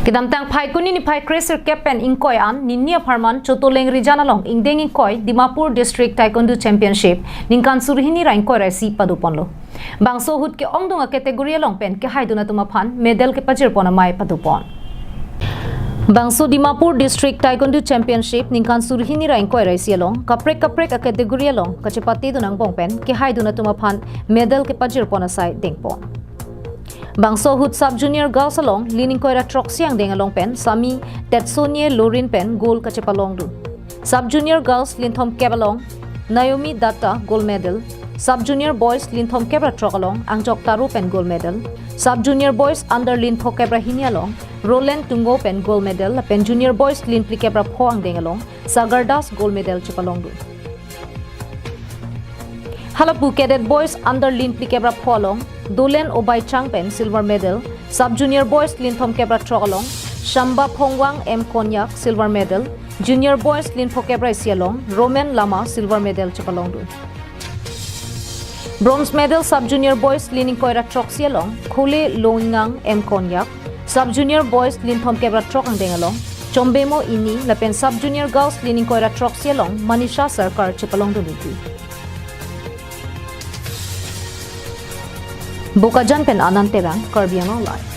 Kidamtang phai kuni ni phai craser captain ingkoi an ninnia pharman Chotolengrijan along ingdeng ingkoi Dimapur District Taekwondo Championship ningkan surhini ra ingkoi ra si paduponlo bangso hut ke ongdunga category along pen ke haiduna tuma phan medal ke pajir pona mai padupon bangso Dimapur District Taekwondo Championship ningkan surhini ra ingkoi ra si along kaprek a category along ka chepate dunang bong pen ke haiduna tuma phan medal ke pajir pona sai dengpon Bangso hut sub junior girls along leaning koira troxiang deng along pen sami Tetsonie Lorin pen gold kachepalong du. Sub junior girls linthom kebalong Naomi Datta gold medal. Sub junior boys linthom kebra trok along Angjok Taru pen gold medal. Sub junior boys under lintho kebra hini along Roland Tungo pen gold medal. Pen junior boys linpli kebra phoang deng along Sagardas gold medal chepalong du. Halapu cadet boys under linpli kebra pholong Dolen Obai Changpen silver medal, sub junior boys linthom kebra trogalong, Shamba Phongwang M Konyak silver medal, junior boys linpho kebra sialong, Roman Lama silver medal chapalong du. Bronze medal sub junior boys leaning koira trok sialong, Khole Longang M Konyak, sub junior boys linthom kebra trokang dengalong, Chombemo Ini lapen sub junior girls leaning koira trok sialong, Manisha Sarkar chapalong du niti. Bukajan pen Ananterang, Karbiang Online.